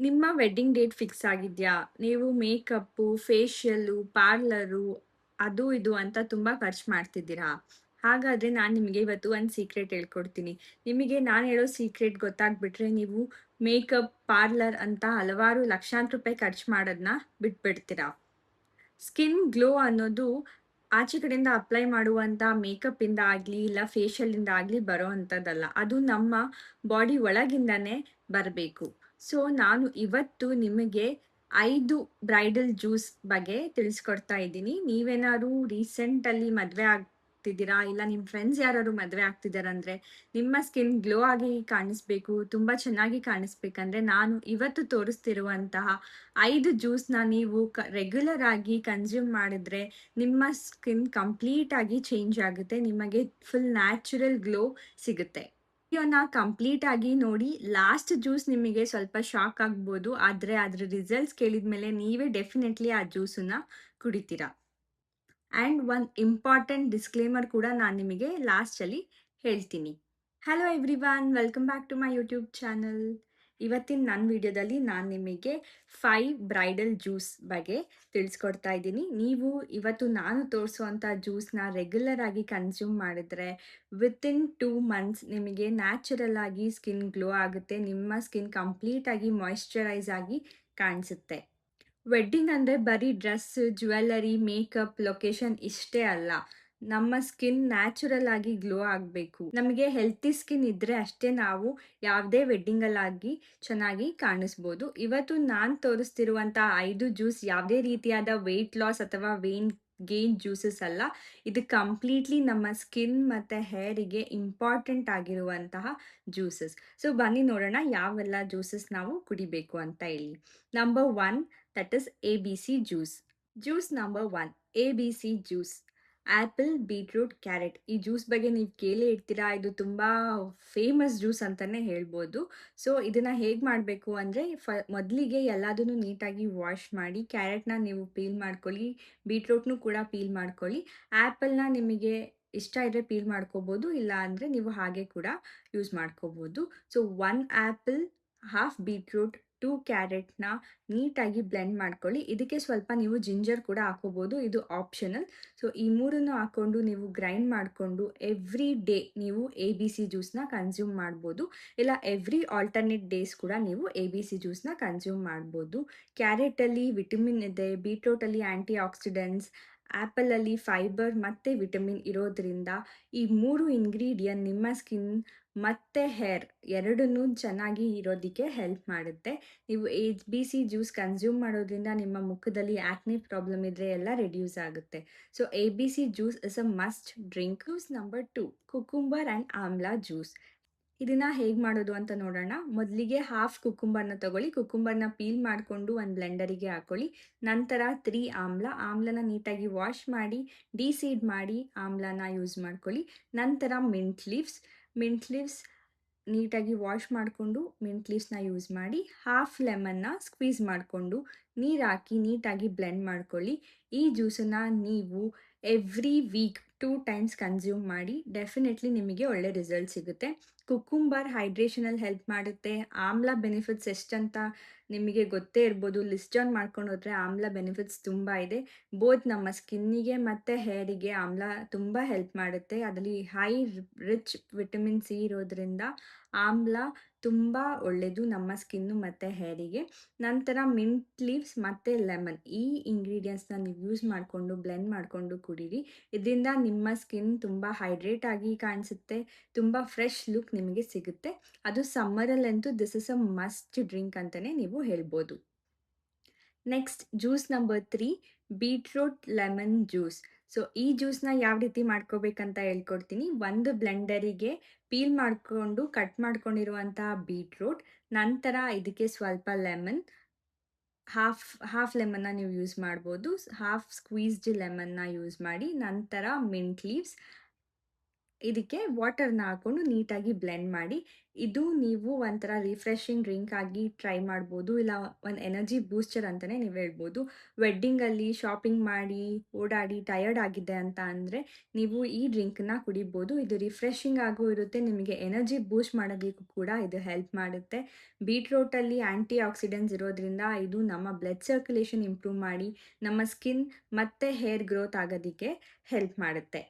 ನಿಮ್ಮ wedding date fix ಆಗಿದ್ಯಾ? ನೀವು ಮೇಕಪ್ಪು, ಫೇಶಿಯಲ್ಲು, ಪಾರ್ಲರು ಅದು ಇದು ಅಂತ ತುಂಬ ಖರ್ಚು ಮಾಡ್ತಿದ್ದೀರಾ? ಹಾಗಾದ್ರೆ ನಾನು ನಿಮಗೆ ಇವತ್ತು ಒಂದು ಸೀಕ್ರೆಟ್ ಹೇಳ್ಕೊಡ್ತೀನಿ. ನಿಮಗೆ ನಾನು ಹೇಳೋ ಸೀಕ್ರೆಟ್ ಗೊತ್ತಾಗ್ಬಿಟ್ರೆ ನೀವು ಮೇಕಪ್, ಪಾರ್ಲರ್ ಅಂತ ಹಲವಾರು ಲಕ್ಷಾಂತರ ರೂಪಾಯಿ ಖರ್ಚು ಮಾಡೋದನ್ನ ಬಿಟ್ಬಿಡ್ತೀರಾ. ಸ್ಕಿನ್ ಗ್ಲೋ ಅನ್ನೋದು ಆಚೆ ಕಡೆಯಿಂದ ಅಪ್ಲೈ ಮಾಡುವಂಥ ಮೇಕಪ್ಪಿಂದ ಆಗಲಿ, ಇಲ್ಲ ಫೇಶಿಯಲಿಂದ ಆಗಲಿ ಬರೋ ಅಂಥದ್ದಲ್ಲ. ಅದು ನಮ್ಮ ಬಾಡಿ ಒಳಗಿಂದನೇ ಬರಬೇಕು. ಸೊ, ನಾನು ಇವತ್ತು ನಿಮಗೆ 5 ಬ್ರೈಡಲ್ ಜ್ಯೂಸ್ ಬಗ್ಗೆ ತಿಳಿಸ್ಕೊಡ್ತಾ ಇದ್ದೀನಿ. ನೀವೇನಾದ್ರು ರೀಸೆಂಟಲ್ಲಿ ಮದುವೆ ಆಗ್ತಿದ್ದೀರಾ, ಇಲ್ಲ ನಿಮ್ಮ ಫ್ರೆಂಡ್ಸ್ ಯಾರಾದ್ರು ಮದುವೆ ಆಗ್ತಿದ್ದಾರಂದ್ರೆ, ನಿಮ್ಮ ಸ್ಕಿನ್ ಗ್ಲೋ ಆಗಿ ಕಾಣಿಸ್ಬೇಕು, ತುಂಬ ಚೆನ್ನಾಗಿ ಕಾಣಿಸ್ಬೇಕಂದ್ರೆ, ನಾನು ಇವತ್ತು ತೋರಿಸ್ತಿರುವಂತಹ 5 ಜ್ಯೂಸ್‌ನ ನೀವು ರೆಗ್ಯುಲರ್ ಆಗಿ ಕನ್ಸ್ಯೂಮ್ ಮಾಡಿದ್ರೆ ನಿಮ್ಮ ಸ್ಕಿನ್ ಕಂಪ್ಲೀಟ್ ಆಗಿ ಚೇಂಜ್ ಆಗುತ್ತೆ. ನಿಮಗೆ ಫುಲ್ ನ್ಯಾಚುರಲ್ ಗ್ಲೋ ಸಿಗುತ್ತೆ. ವಿಡಿಯೋನ ಕಂಪ್ಲೀಟ್ ಆಗಿ ನೋಡಿ. ಲಾಸ್ಟ್ ಜ್ಯೂಸ್ ನಿಮಗೆ ಸ್ವಲ್ಪ ಶಾಕ್ ಆಗ್ಬೋದು. ಆದ್ರೆ ಅದ್ರ ರಿಸಲ್ಟ್ಸ್ ಕೇಳಿದ್ಮೇಲೆ ನೀವೇ ಡೆಫಿನೆಟ್ಲಿ ಆ ಜ್ಯೂಸನ್ನ ಕುಡಿತೀರಾ. ಆ್ಯಂಡ್ ಒಂದು ಇಂಪಾರ್ಟೆಂಟ್ ಡಿಸ್ಕ್ಲೇಮರ್ ಕೂಡ ನಾನು ನಿಮಗೆ ಲಾಸ್ಟಲ್ಲಿ ಹೇಳ್ತೀನಿ. Hello everyone, welcome back to my YouTube channel. ಇವತ್ತಿನ ನನ್ನ ವಿಡಿಯೋದಲ್ಲಿ ನಾನು ನಿಮಗೆ 5 ಬ್ರೈಡಲ್ ಜ್ಯೂಸ್ ಬಗ್ಗೆ ತಿಳಿಸ್ಕೊಡ್ತಾ ಇದ್ದೀನಿ. ನೀವು ಇವತ್ತು ನಾನು ತೋರಿಸುವಂಥ ಜ್ಯೂಸ್ನ ರೆಗ್ಯುಲರ್ ಆಗಿ ಕನ್ಸ್ಯೂಮ್ ಮಾಡಿದ್ರೆ ವಿತಿನ್ 2 ಮಂತ್ಸ್ ನಿಮಗೆ ನ್ಯಾಚುರಲ್ ಆಗಿ ಸ್ಕಿನ್ ಗ್ಲೋ ಆಗುತ್ತೆ. ನಿಮ್ಮ ಸ್ಕಿನ್ ಕಂಪ್ಲೀಟ್ ಆಗಿ ಮಾಯಿಶ್ಚರೈಸ್ ಆಗಿ ಕಾಣಿಸುತ್ತೆ. ವೆಡ್ಡಿಂಗ್ ಅಂದರೆ ಬರೀ ಡ್ರೆಸ್, ಜ್ಯುವೆಲ್ಲರಿ, ಮೇಕಪ್, ಲೊಕೇಶನ್ ಇಷ್ಟೇ ಅಲ್ಲ. ನಮ್ಮ ಸ್ಕಿನ್ ನ್ಯಾಚುರಲ್ ಆಗಿ ಗ್ಲೋ ಆಗಬೇಕು. ನಮಗೆ ಹೆಲ್ತಿ ಸ್ಕಿನ್ ಇದ್ದರೆ ಅಷ್ಟೇ ನಾವು ಯಾವುದೇ ವೆಡ್ಡಿಂಗಲ್ಲಾಗಿ ಚೆನ್ನಾಗಿ ಕಾಣಿಸ್ಬೋದು. ಇವತ್ತು ನಾನು ತೋರಿಸ್ತಿರುವಂಥ 5 ಜ್ಯೂಸ್ ಯಾವುದೇ ರೀತಿಯಾದ ವೆಯ್ಟ್ ಲಾಸ್ ಅಥವಾ ಗೇನ್ ಜ್ಯೂಸಸ್ ಅಲ್ಲ. ಇದು ಕಂಪ್ಲೀಟ್ಲಿ ನಮ್ಮ ಸ್ಕಿನ್ ಮತ್ತು ಹೇರಿಗೆ ಇಂಪಾರ್ಟೆಂಟ್ ಆಗಿರುವಂತಹ ಜ್ಯೂಸಸ್. ಸೊ ಬನ್ನಿ ನೋಡೋಣ ಯಾವೆಲ್ಲ ಜ್ಯೂಸಸ್ ನಾವು ಕುಡಿಬೇಕು ಅಂತ ಹೇಳಿ. Number 1, that is ABC juice. Juice number 1, ABC juice. Apple, beetroot, carrot. ಈ ಜ್ಯೂಸ್ ಬಗ್ಗೆ ನೀವು ಕೇಳೇ ಇರ್ತೀರಾ. ಇದು ತುಂಬ ಫೇಮಸ್ ಜ್ಯೂಸ್ ಅಂತಲೇ ಹೇಳ್ಬೋದು. ಸೊ ಇದನ್ನು ಹೇಗೆ ಮಾಡಬೇಕು ಅಂದರೆ ಮೊದಲಿಗೆ ಎಲ್ಲದನ್ನು ನೀಟಾಗಿ ವಾಶ್ ಮಾಡಿ, ಕ್ಯಾರೆಟ್ನ ನೀವು ಪೀಲ್ ಮಾಡ್ಕೊಳ್ಳಿ, ಬೀಟ್ರೂಟ್ನು ಕೂಡ ಪೀಲ್ ಮಾಡ್ಕೊಳ್ಳಿ. ಆ್ಯಪಲ್ನ ನಿಮಗೆ ಇಷ್ಟ ಇದ್ದರೆ ಪೀಲ್ ಮಾಡ್ಕೋಬೋದು, ಇಲ್ಲ ಅಂದರೆ ನೀವು ಹಾಗೆ ಕೂಡ ಯೂಸ್ ಮಾಡ್ಕೋಬೋದು. ಸೊ 1 ಆ್ಯಪಲ್, ಹಾಫ್ ಬೀಟ್ರೂಟ್, 2 ಕ್ಯಾರೆಟ್ನ ನೀಟಾಗಿ ಬ್ಲೆಂಡ್ ಮಾಡ್ಕೊಳ್ಳಿ. ಇದಕ್ಕೆ ಸ್ವಲ್ಪ ನೀವು ಜಿಂಜರ್ ಕೂಡ ಹಾಕೋಬೋದು, ಇದು ಆಪ್ಷನಲ್. ಸೊ ಈ ಮೂರನ್ನು ಹಾಕ್ಕೊಂಡು ನೀವು ಗ್ರೈಂಡ್ ಮಾಡಿಕೊಂಡು ಎವ್ರಿ ಡೇ ನೀವು ABC ಜ್ಯೂಸ್ನ ಕನ್ಸ್ಯೂಮ್ ಮಾಡ್ಬೋದು, ಇಲ್ಲ ಎವ್ರಿ ಆಲ್ಟರ್ನೇಟ್ ಡೇಸ್ ಕೂಡ ನೀವು ABC ಜ್ಯೂಸ್ನ ಕನ್ಸ್ಯೂಮ್ ಮಾಡ್ಬೋದು. ಕ್ಯಾರೆಟಲ್ಲಿ ವಿಟಮಿನ್ ಇದೆ, ಬೀಟ್ರೂಟಲ್ಲಿ ಆ್ಯಂಟಿ ಆಕ್ಸಿಡೆಂಟ್ಸ್, ಆ್ಯಪಲಲ್ಲಿ ಫೈಬರ್ ಮತ್ತು ವಿಟಮಿನ್ ಇರೋದ್ರಿಂದ ಈ 3 ಇಂಗ್ರೀಡಿಯಂಟ್ ನಿಮ್ಮ ಸ್ಕಿನ್ ಮತ್ತು ಹೇರ್ ಎರಡನ್ನೂ ಚೆನ್ನಾಗಿ ಇರೋದಕ್ಕೆ ಹೆಲ್ಪ್ ಮಾಡುತ್ತೆ. ನೀವು ABC ಜ್ಯೂಸ್ ಕನ್ಸ್ಯೂಮ್ ಮಾಡೋದ್ರಿಂದ ನಿಮ್ಮ ಮುಖದಲ್ಲಿ ಆ್ಯಕ್ನೆ ಪ್ರಾಬ್ಲಮ್ ಇದ್ದರೆ ಎಲ್ಲ ರೆಡ್ಯೂಸ್ ಆಗುತ್ತೆ. So ABC juice is a must drink. Juice number 2, cucumber and amla juice. ಇದನ್ನು ಹೇಗೆ ಮಾಡೋದು ಅಂತ ನೋಡೋಣ. ಮೊದಲಿಗೆ ಹಾಫ್ ಕುಕುಂಬರ್ನ ತಗೊಳ್ಳಿ. ಕುಕುಂಬರ್ನ ಪೀಲ್ ಮಾಡಿಕೊಂಡು ಒಂದು ಬ್ಲೆಂಡರಿಗೆ ಹಾಕ್ಕೊಳ್ಳಿ. ನಂತರ 3 ಆಮ್ಲನ ನೀಟಾಗಿ ವಾಶ್ ಮಾಡಿ ಡಿಸೀಡ್ ಮಾಡಿ ಆಮ್ಲನ ಯೂಸ್ ಮಾಡ್ಕೊಳ್ಳಿ. ನಂತರ ಮಿಂಟ್ ಲೀವ್ಸ್ ನೀಟಾಗಿ ವಾಶ್ ಮಾಡಿಕೊಂಡು ಮಿಂಟ್ ಲೀವ್ಸ್ನ ಯೂಸ್ ಮಾಡಿ, ಹಾಫ್ ಲೆಮನ್ನ ಸ್ಕ್ವೀಸ್ ಮಾಡಿಕೊಂಡು ನೀರು ಹಾಕಿ ನೀಟಾಗಿ ಬ್ಲೆಂಡ್ ಮಾಡ್ಕೊಳ್ಳಿ. ಈ ಜ್ಯೂಸನ್ನು ನೀವು ಎವ್ರಿ ವೀಕ್ 2 ಟೈಮ್ಸ್ ಕನ್ಸ್ಯೂಮ್ ಮಾಡಿ. ಡೆಫಿನೆಟ್ಲಿ ನಿಮಗೆ ಒಳ್ಳೆ ರಿಸಲ್ಟ್ ಸಿಗುತ್ತೆ. ಕುಕುಂಬರ್ ಹೈಡ್ರೇಷನಲ್ಲಿ ಹೆಲ್ಪ್ ಮಾಡುತ್ತೆ. ಆಮ್ಲ ಬೆನಿಫಿಟ್ಸ್ ಎಷ್ಟಂತ ನಿಮಗೆ ಗೊತ್ತೇ ಇರ್ಬೋದು. ಲಿಸ್ಟ್ ಡೌನ್ ಮಾಡ್ಕೊಂಡು ಹೋದರೆ ಆಮ್ಲ ಬೆನಿಫಿಟ್ಸ್ ತುಂಬ ಇದೆ. ಬೋತ್ ನಮ್ಮ ಸ್ಕಿನ್ನಿಗೆ ಮತ್ತು ಹೇರಿಗೆ ಆಮ್ಲ ತುಂಬ ಹೆಲ್ಪ್ ಮಾಡುತ್ತೆ. ಅದರಲ್ಲಿ ರಿಚ್ ವಿಟಮಿನ್ ಸಿ ಇರೋದ್ರಿಂದ ಆಮ್ಲ ತುಂಬ ಒಳ್ಳೆಯದು ನಮ್ಮ ಸ್ಕಿನ್ನು ಮತ್ತು ಹೇರಿಗೆ. ನಂತರ ಮಿಂಟ್ ಲೀವ್ಸ್ ಮತ್ತು ಲೆಮನ್, ಈ ಇಂಗ್ರೀಡಿಯೆಂಟ್ಸ್ನ ನೀವು ಯೂಸ್ ಮಾಡಿಕೊಂಡು ಬ್ಲೆಂಡ್ ಮಾಡಿಕೊಂಡು ಕುಡೀರಿ. ಇದರಿಂದ ನಿಮ್ಮ ಸ್ಕಿನ್ ತುಂಬ ಹೈಡ್ರೇಟ್ ಆಗಿ ಕಾಣಿಸುತ್ತೆ, ತುಂಬ ಫ್ರೆಶ್ ಲುಕ್ ನಿಮಗೆ ಸಿಗುತ್ತೆ. ಅದು ಸಮ್ಮರಲ್ಲಂತೂ this is a must drink ಅಂತಲೇ ನೀವು ಹೇಳ್ಬೋದು. Next juice number 3, beetroot lemon juice. So ಈ ಜ್ಯೂಸ್ನ ಯಾವ ರೀತಿ ಮಾಡ್ಕೋಬೇಕಂತ ಹೇಳ್ಕೊಡ್ತೀನಿ. ಒಂದು ಬ್ಲೆಂಡರಿಗೆ ಪೀಲ್ ಮಾಡಿಕೊಂಡು ಕಟ್ ಮಾಡ್ಕೊಂಡಿರುವಂತಹ ಬೀಟ್ರೂಟ್, ನಂತರ ಇದಕ್ಕೆ ಸ್ವಲ್ಪ ಲೆಮನ್, ಹಾಫ್ ಲೆಮನ್ನ ನೀವು ಯೂಸ್ ಮಾಡ್ಬೋದು, ಹಾಫ್ ಸ್ಕ್ವೀಸ್ಡ್ ಲೆಮನ್ನ ಯೂಸ್ ಮಾಡಿ, ನಂತರ ಮಿಂಟ್ ಲೀವ್ಸ್, ಇದಕ್ಕೆ ವಾಟರ್‌ನ ಹಾಕೊಂಡು ನೀಟಾಗಿ ಬ್ಲೆಂಡ್ ಮಾಡಿ. ಇದು ನೀವು ಒಂಥರ ರಿಫ್ರೆಶಿಂಗ್ ಡ್ರಿಂಕ್ ಆಗಿ ಟ್ರೈ ಮಾಡ್ಬೋದು. ಇಲ್ಲ ಒಂದು ಎನರ್ಜಿ ಬೂಸ್ಟರ್ ಅಂತಾನೆ ನೀವು ಹೇಳ್ಬೋದು. ವೆಡ್ಡಿಂಗಲ್ಲಿ ಶಾಪಿಂಗ್ ಮಾಡಿ, ಓಡಾಡಿ ಟಯರ್ಡ್ ಆಗಿದೆ ಅಂತ ಅಂದರೆ, ನೀವು ಈ ಡ್ರಿಂಕ್‌ನ ಕುಡಿಬೋದು. ಇದು ರಿಫ್ರೆಶಿಂಗ್ ಆಗೂ ಇರುತ್ತೆ. ನಿಮಗೆ ಎನರ್ಜಿ ಬೂಸ್ಟ್ ಮಾಡೋದಕ್ಕೂ ಕೂಡ ಇದು ಹೆಲ್ಪ್ ಮಾಡುತ್ತೆ. ಬೀಟ್‌ರೂಟಲ್ಲಿ ಆಂಟಿ ಆಕ್ಸಿಡೆಂಟ್ಸ್ ಇರೋದ್ರಿಂದ ಇದು ನಮ್ಮ ಬ್ಲಡ್ ಸರ್ಕ್ಯುಲೇಷನ್ ಇಂಪ್ರೂವ್ ಮಾಡಿ, ನಮ್ಮ ಸ್ಕಿನ್ ಮತ್ತೆ ಹೇರ್ ಗ್ರೋತ್ ಆಗೋದಕ್ಕೆ ಹೆಲ್ಪ್ ಮಾಡುತ್ತೆ.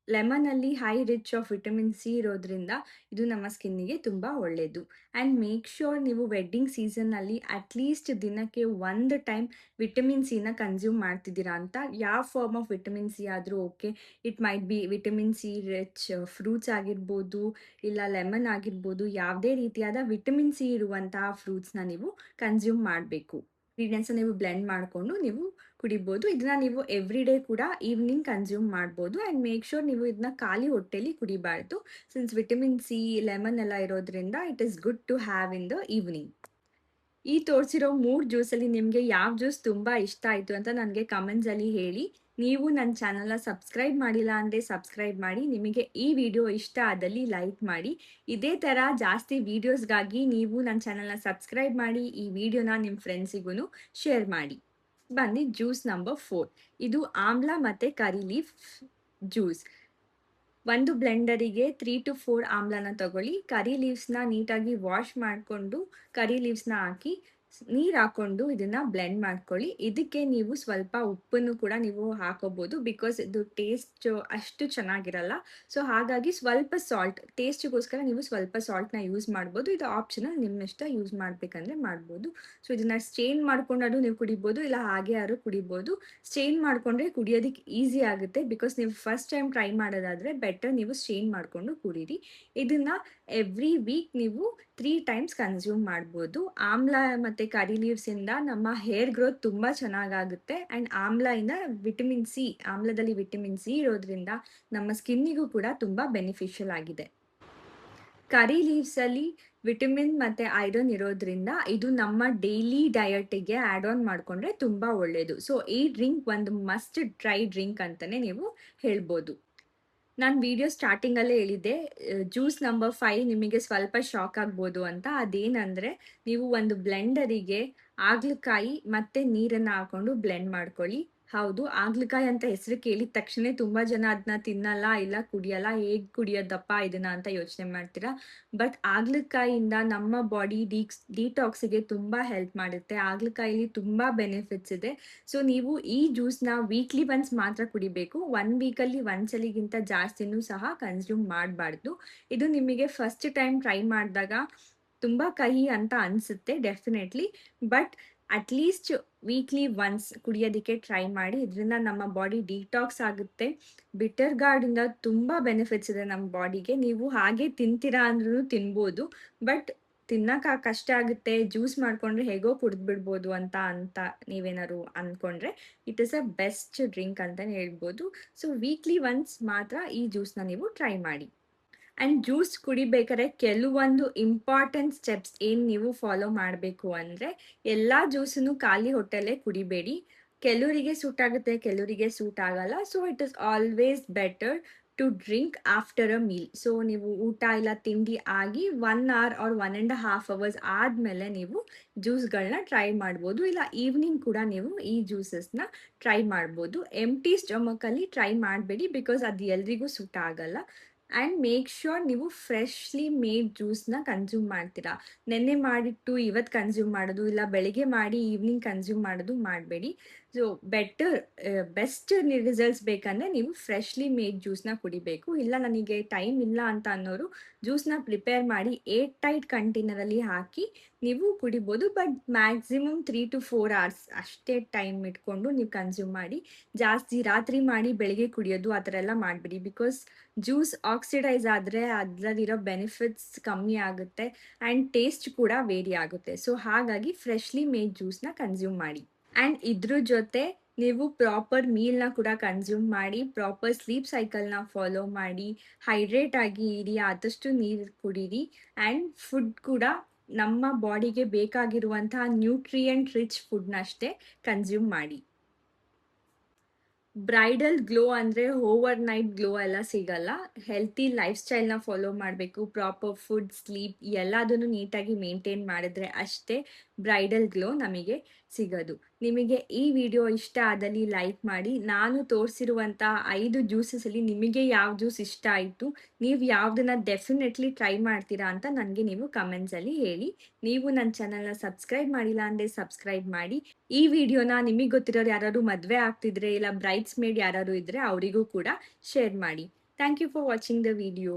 ಲೆಮನಲ್ಲಿ high rich of vitamin C ಇರೋದ್ರಿಂದ ಇದು ನಮ್ಮ ಸ್ಕಿನ್ನಿಗೆ ತುಂಬ ಒಳ್ಳೆಯದು. ಆ್ಯಂಡ್ ಮೇಕ್ ಶ್ಯೂರ್ ನೀವು ವೆಡ್ಡಿಂಗ್ ಸೀಸನ್ನಲ್ಲಿ ಅಟ್ಲೀಸ್ಟ್ ದಿನಕ್ಕೆ 1 ಟೈಮ್ ವಿಟಮಿನ್ ಸಿನ ಕನ್ಸ್ಯೂಮ್ ಮಾಡ್ತಿದ್ದೀರಾ ಅಂತ. ಯಾವ ಫಾರ್ಮ್ ಆಫ್ ವಿಟಮಿನ್ ಸಿ ಆದರೂ okay. It might be vitamin C rich fruits ಆಗಿರ್ಬೋದು, ಇಲ್ಲ ಲೆಮನ್ ಆಗಿರ್ಬೋದು. ಯಾವುದೇ ರೀತಿಯಾದ ವಿಟಮಿನ್ ಸಿ ಇರುವಂತಹ ಫ್ರೂಟ್ಸ್‌ನ ನೀವು ಕನ್ಸ್ಯೂಮ್ ಮಾಡಬೇಕು. ಇಂಗ್ರೀಡಿಯೆಂಟ್ಸ್‌ನ ನೀವು ಬ್ಲೆಂಡ್ ಮಾಡಿಕೊಂಡು ನೀವು ಕುಡಿಬೋದು. ಇದನ್ನ ನೀವು ಎವ್ರಿ ಡೇ ಕೂಡ ಈವ್ನಿಂಗ್ ಕನ್ಸ್ಯೂಮ್ ಮಾಡ್ಬೋದು. ಆ್ಯಂಡ್ ಮೇಕ್ ಶ್ಯೂರ್ ನೀವು ಇದನ್ನ ಖಾಲಿ ಹೊಟ್ಟೆಲಿ ಕುಡಿಬಾರ್ದು. ಸಿನ್ಸ್ ವಿಟಮಿನ್ ಸಿ, ಲೆಮನ್ ಎಲ್ಲ ಇರೋದ್ರಿಂದ it is good to have in the evening. ಈ ತೋರಿಸಿರೋ 3 ಜ್ಯೂಸಲ್ಲಿ ನಿಮಗೆ ಯಾವ ಜ್ಯೂಸ್ ತುಂಬ ಇಷ್ಟ ಆಯಿತು ಅಂತ ನನಗೆ ಕಮೆಂಟ್ಸಲ್ಲಿ ಹೇಳಿ. ನೀವು ನನ್ನ ಚಾನಲ್‌ನ ಸಬ್ಸ್ಕ್ರೈಬ್ ಮಾಡಿಲ್ಲ ಅಂದರೆ ಸಬ್ಸ್ಕ್ರೈಬ್ ಮಾಡಿ. ನಿಮಗೆ ಈ ವಿಡಿಯೋ ಇಷ್ಟ ಆದಲ್ಲಿ ಲೈಕ್ ಮಾಡಿ. ಇದೇ ಥರ ಜಾಸ್ತಿ ವೀಡಿಯೋಸ್‌ಗಾಗಿ ನೀವು ನನ್ನ ಚಾನಲ್‌ನ ಸಬ್ಸ್ಕ್ರೈಬ್ ಮಾಡಿ. ಈ ವಿಡಿಯೋನ ನಿಮ್ಮ ಫ್ರೆಂಡ್ಸಿಗೂ ಶೇರ್ ಮಾಡಿ. ಬಂದು ಜ್ಯೂಸ್ ನಂಬರ್ 4. ಇದು ಆಮ್ಲ ಮತ್ತು ಕರಿ ಲೀಫ್ ಜ್ಯೂಸ್. ಒಂದು ಬ್ಲೆಂಡರಿಗೆ 3-4 ಆಮ್ಲನ ತಗೊಳ್ಳಿ. ಕರಿ ಲೀವ್ಸ್‌ನ ನೀಟಾಗಿ ವಾಶ್ ಮಾಡಿಕೊಂಡು ಕರಿ ಲೀವ್ಸ್‌ನ ಹಾಕಿ ನೀರು ಹಾಕ್ಕೊಂಡು ಇದನ್ನು ಬ್ಲೆಂಡ್ ಮಾಡ್ಕೊಳ್ಳಿ. ಇದಕ್ಕೆ ನೀವು ಸ್ವಲ್ಪ ಉಪ್ಪನ್ನು ಕೂಡ ನೀವು ಹಾಕೋಬೋದು. ಬಿಕಾಸ್ ಇದು ಟೇಸ್ಟ್ ಅಷ್ಟು ಚೆನ್ನಾಗಿರಲ್ಲ. ಸೊ ಹಾಗಾಗಿ ಸ್ವಲ್ಪ ಸಾಲ್ಟ್ ಟೇಸ್ಟಿಗೋಸ್ಕರ ನೀವು ಸ್ವಲ್ಪ ಸಾಲ್ಟ್‌ನ ಯೂಸ್ ಮಾಡ್ಬೋದು. ಇದು ಆಪ್ಷನಲ್, ನಿಮ್ಮ ಇಷ್ಟ. ಯೂಸ್ ಮಾಡಬೇಕಂದ್ರೆ ಮಾಡ್ಬೋದು. ಸೊ ಇದನ್ನು ಸ್ಟ್ರೈನ್ ಮಾಡ್ಕೊಂಡಾದ್ರೂ ನೀವು ಕುಡಿಬೋದು, ಇಲ್ಲ ಹಾಗೆ ಆದ್ರೂ ಕುಡಿಬೋದು. ಸ್ಟ್ರೈನ್ ಮಾಡಿಕೊಂಡ್ರೆ ಕುಡಿಯೋದಕ್ಕೆ ಈಸಿ ಆಗುತ್ತೆ. ಬಿಕಾಸ್ ನೀವು ಫಸ್ಟ್ ಟೈಮ್ ಟ್ರೈ ಮಾಡೋದಾದರೆ ಬೆಟರ್ ನೀವು ಸ್ಟ್ರೈನ್ ಮಾಡಿಕೊಂಡು ಕುಡೀರಿ. ಇದನ್ನು ಎವ್ರಿ ವೀಕ್ ನೀವು 3 ಟೈಮ್ಸ್ ಕನ್ಸ್ಯೂಮ್ ಮಾಡ್ಬೋದು. ಆಮ್ಲ ಮತ್ತು ಕರಿ ಲೀವ್ಸಿಂದ ನಮ್ಮ ಹೇರ್ ಗ್ರೋತ್ ತುಂಬ ಚೆನ್ನಾಗಾಗುತ್ತೆ. ಆ್ಯಂಡ್ ಆಮ್ಲದಿಂದ ವಿಟಮಿನ್ ಸಿ, ಆಮ್ಲದಲ್ಲಿ ವಿಟಮಿನ್ ಸಿ ಇರೋದ್ರಿಂದ ನಮ್ಮ ಸ್ಕಿನ್ನಿಗೂ ಕೂಡ ತುಂಬ ಬೆನಿಫಿಷಿಯಲ್ ಆಗಿದೆ. ಕರಿ ಲೀವ್ಸಲ್ಲಿ ವಿಟಮಿನ್ ಮತ್ತು ಐರನ್ ಇರೋದ್ರಿಂದ ಇದು ನಮ್ಮ ಡೈಲಿ ಡಯಟಿಗೆ ಆ್ಯಡ್ ಆನ್ ಮಾಡಿಕೊಂಡ್ರೆ ತುಂಬ ಒಳ್ಳೆಯದು. ಸೊ ಈ ಡ್ರಿಂಕ್ ಒಂದು ಮಸ್ಟ್ ಟ್ರೈ ಡ್ರಿಂಕ್ ಅಂತಲೇ ನೀವು ಹೇಳ್ಬೋದು. ನಾನು ವಿಡಿಯೋ ಸ್ಟಾರ್ಟಿಂಗಲ್ಲೇ ಹೇಳಿದ್ದೆ, ಜ್ಯೂಸ್ ನಂಬರ್ 5 ನಿಮಗೆ ಸ್ವಲ್ಪ ಶಾಕ್ ಆಗ್ಬೋದು ಅಂತ. ಅದೇನಂದರೆ, ನೀವು ಒಂದು ಬ್ಲೆಂಡರಿಗೆ ಹಾಗಲಕಾಯಿ ಮತ್ತು ನೀರನ್ನು ಹಾಕ್ಕೊಂಡು ಬ್ಲೆಂಡ್ ಮಾಡ್ಕೊಳ್ಳಿ. ಹೌದು, ಹಾಗಲಕಾಯಿ ಅಂತ ಹೆಸರು ಕೇಳಿದ ತಕ್ಷಣ ತುಂಬ ಜನ ಅದನ್ನ ತಿನ್ನಲ್ಲ, ಇಲ್ಲ ಕುಡಿಯಲ್ಲ. ಹೇಗೆ ಕುಡಿಯೋದಪ್ಪ ಇದನ್ನ ಅಂತ ಯೋಚನೆ ಮಾಡ್ತೀರಾ. ಬಟ್ ಹಾಗಲಕಾಯಿಯಿಂದ ನಮ್ಮ ಬಾಡಿ ಡಿಟಾಕ್ಸಿಗೆ ತುಂಬ ಹೆಲ್ಪ್ ಮಾಡುತ್ತೆ. ಹಾಗಲಕಾಯಲ್ಲಿ ತುಂಬ ಬೆನಿಫಿಟ್ಸ್ ಇದೆ. ಸೊ ನೀವು ಈ ಜ್ಯೂಸ್‌ನ ವೀಕ್ಲಿ ಒನ್ಸ್ ಮಾತ್ರ ಕುಡಿಬೇಕು. 1 ವೀಕಲ್ಲಿ ಒಂದ್ಸಲಿಗಿಂತ ಜಾಸ್ತಿನೂ ಸಹ ಕನ್ಸ್ಯೂಮ್ ಮಾಡಬಾರ್ದು. ಇದು ನಿಮಗೆ ಫಸ್ಟ್ ಟೈಮ್ ಟ್ರೈ ಮಾಡಿದಾಗ ತುಂಬ ಕಹಿ ಅಂತ ಅನಿಸುತ್ತೆ definitely. But at least weekly once ಕುಡಿಯೋದಕ್ಕೆ ಟ್ರೈ ಮಾಡಿ. ಇದರಿಂದ ನಮ್ಮ ಬಾಡಿ ಡಿಟಾಕ್ಸ್ ಆಗುತ್ತೆ. ಬಿಟರ್ ಗಾರ್ಡಿಂದ ತುಂಬ ಬೆನಿಫಿಟ್ಸ್ ಇದೆ ನಮ್ಮ ಬಾಡಿಗೆ. ನೀವು ಹಾಗೆ ತಿಂತೀರಾ ಅಂದ್ರೂ ತಿನ್ಬೋದು. ಬಟ್ ತಿನ್ನಕ್ಕೆ ಕಷ್ಟ ಆಗುತ್ತೆ, ಜ್ಯೂಸ್ ಮಾಡಿಕೊಂಡ್ರೆ ಹೇಗೋ ಕುಡಿದ್ಬಿಡ್ಬೋದು ಅಂತ ನೀವೇನಾದ್ರು ಅಂದ್ಕೊಂಡ್ರೆ it is a best drink ಅಂತಲೇ ಹೇಳ್ಬೋದು. ಸೊ ವೀಕ್ಲಿ ಒನ್ಸ್ ಮಾತ್ರ ಈ ಜ್ಯೂಸ್‌ನ ನೀವು ಟ್ರೈ ಮಾಡಿ. ಆ್ಯಂಡ್ ಜ್ಯೂಸ್ ಕುಡಿಬೇಕಾದ್ರೆ ಕೆಲವೊಂದು ಇಂಪಾರ್ಟೆಂಟ್ ಸ್ಟೆಪ್ಸ್ ಏನು ನೀವು ಫಾಲೋ ಮಾಡಬೇಕು ಅಂದರೆ, ಎಲ್ಲ ಜ್ಯೂಸನ್ನು ಖಾಲಿ ಹೊಟ್ಟೆಲೇ ಕುಡಿಬೇಡಿ. ಕೆಲವರಿಗೆ ಸೂಟ್ ಆಗುತ್ತೆ, ಕೆಲವರಿಗೆ ಸೂಟ್ ಆಗಲ್ಲ. So it is always better to drink after a meal. So ನೀವು ಊಟ ಇಲ್ಲ ತಿಂಡಿ ಆಗಿ 1 ಅವರ್ ಆರ್ 1.5 ಅವರ್ಸ್ ಆದಮೇಲೆ ನೀವು ಜ್ಯೂಸ್ಗಳನ್ನ ಟ್ರೈ ಮಾಡ್ಬೋದು. ಇಲ್ಲ ಈವ್ನಿಂಗ್ ಕೂಡ ನೀವು ಈ ಜ್ಯೂಸಸ್‌ನ ಟ್ರೈ ಮಾಡ್ಬೋದು. ಎಂಪ್ಟಿ ಸ್ಟಮಕಲ್ಲಿ ಟ್ರೈ ಮಾಡಬೇಡಿ, ಬಿಕಾಸ್ ಅದು ಎಲ್ರಿಗೂ ಸೂಟ್ ಆಗಲ್ಲ. ಆ್ಯಂಡ್ ಮೇಕ್ ಶ್ಯೂರ್ ನೀವು ಫ್ರೆಶ್ಲಿ ಮೇಡ್ ಜ್ಯೂಸ್‌ನ ಕನ್ಸ್ಯೂಮ್ ಮಾಡ್ತೀರಾ. ನೆನ್ನೆ ಮಾಡಿಟ್ಟು ಇವತ್ತು ಕನ್ಸ್ಯೂಮ್ ಮಾಡೋದು, ಇಲ್ಲ ಬೆಳಿಗ್ಗೆ ಮಾಡಿ ಈವ್ನಿಂಗ್ ಕನ್ಸ್ಯೂಮ್ ಮಾಡೋದು ಮಾಡಬೇಡಿ. ಸೊ ಬೆಟರ್ ಬೆಸ್ಟ್ ರಿಸಲ್ಟ್ಸ್ ಬೇಕಂದರೆ ನೀವು ಫ್ರೆಶ್ಲಿ ಮೇಡ್ ಜ್ಯೂಸ್‌ನ ಕುಡಿಬೇಕು. ಇಲ್ಲ ನನಗೆ ಟೈಮ್ ಇಲ್ಲ ಅಂತ ಅನ್ನೋರು ಜ್ಯೂಸ್‌ನ ಪ್ರಿಪೇರ್ ಮಾಡಿ ಏರ್ ಟೈಟ್ ಕಂಟೈನರಲ್ಲಿ ಹಾಕಿ ನೀವು ಕುಡಿಬೋದು. ಬಟ್ ಮ್ಯಾಕ್ಸಿಮಮ್ 3-4 ಅವರ್ಸ್ ಅಷ್ಟೇ ಟೈಮ್ ಇಟ್ಕೊಂಡು ನೀವು ಕನ್ಸ್ಯೂಮ್ ಮಾಡಿ. ಜಾಸ್ತಿ ರಾತ್ರಿ ಮಾಡಿ ಬೆಳಿಗ್ಗೆ ಕುಡಿಯೋದು ಆ ಥರ ಎಲ್ಲ ಮಾಡಬೇಡಿ. ಬಿಕಾಸ್ ಜ್ಯೂಸ್ ಆಕ್ಸಿಡೈಸ್ ಆದರೆ ಅದರಲ್ಲಿರೋ ಬೆನಿಫಿಟ್ಸ್ ಕಮ್ಮಿ ಆಗುತ್ತೆ ಆ್ಯಂಡ್ ಟೇಸ್ಟ್ ಕೂಡ ವೇರಿ ಆಗುತ್ತೆ. ಸೊ ಹಾಗಾಗಿ ಫ್ರೆಶ್ಲಿ ಮೇಡ್ ಜ್ಯೂಸ್‌ನ ಕನ್ಸ್ಯೂಮ್ ಮಾಡಿ. ಆ್ಯಂಡ್ ಇದ್ರ ಜೊತೆ ನೀವು ಪ್ರಾಪರ್ ಮೀಲ್‌ನ ಕೂಡ ಕನ್ಸ್ಯೂಮ್ ಮಾಡಿ, ಪ್ರಾಪರ್ ಸ್ಲೀಪ್ ಸೈಕಲ್‌ನ ಫಾಲೋ ಮಾಡಿ, ಹೈಡ್ರೇಟ್ ಆಗಿ ಇರಿ, ಆದಷ್ಟು ನೀರು ಕುಡೀರಿ. ಆ್ಯಂಡ್ ಫುಡ್ ಕೂಡ ನಮ್ಮ ಬಾಡಿಗೆ ಬೇಕಾಗಿರುವಂತಹ ನ್ಯೂಟ್ರಿಯೆಂಟ್ ರಿಚ್ ಫುಡ್‌ನಷ್ಟೇ ಕನ್ಸ್ಯೂಮ್ ಮಾಡಿ. ಬ್ರೈಡಲ್ ಗ್ಲೋ ಅಂದ್ರೆ ಓವರ್ ನೈಟ್ ಗ್ಲೋ ಎಲ್ಲ ಸಿಗಲ್ಲ. ಹೆಲ್ತಿ ಲೈಫ್ ಸ್ಟೈಲ್‌ನ ಫಾಲೋ ಮಾಡಬೇಕು. ಪ್ರಾಪರ್ ಫುಡ್, ಸ್ಲೀಪ್ ಎಲ್ಲದನ್ನು ನೀಟಾಗಿ ಮೇಂಟೈನ್ ಮಾಡಿದ್ರೆ ಅಷ್ಟೇ ಬ್ರೈಡಲ್ ಗ್ಲೋ ನಮಗೆ ಸಿಗೋದು. ನಿಮಗೆ ಈ ವಿಡಿಯೋ ಇಷ್ಟ ಆದಲ್ಲಿ ಲೈಕ್ ಮಾಡಿ. ನಾನು ತೋರಿಸಿರುವಂಥ 5 ಜ್ಯೂಸಸಲ್ಲಿ ನಿಮಗೆ ಯಾವ ಜ್ಯೂಸ್ ಇಷ್ಟ ಆಯಿತು, ನೀವು ಯಾವುದನ್ನ ಡೆಫಿನೆಟ್ಲಿ ಟ್ರೈ ಮಾಡ್ತೀರಾ ಅಂತ ನನಗೆ ನೀವು ಕಮೆಂಟ್ಸಲ್ಲಿ ಹೇಳಿ. ನೀವು ನನ್ನ ಚಾನಲ್‌ನ ಸಬ್ಸ್ಕ್ರೈಬ್ ಮಾಡಿಲ್ಲ ಅಂದರೆ ಸಬ್ಸ್ಕ್ರೈಬ್ ಮಾಡಿ. ಈ ವಿಡಿಯೋನ ನಿಮಗೆ ಗೊತ್ತಿರೋರು ಯಾರಾದ್ರು ಮದ್ವೆ ಆಗ್ತಿದ್ರೆ ಇಲ್ಲ ಬ್ರೈಡ್ಸ್ ಮೇಡ್ ಯಾರಾದ್ರು ಇದ್ರೆ ಅವರಿಗೂ ಕೂಡ ಶೇರ್ ಮಾಡಿ. Thank you for watching the video.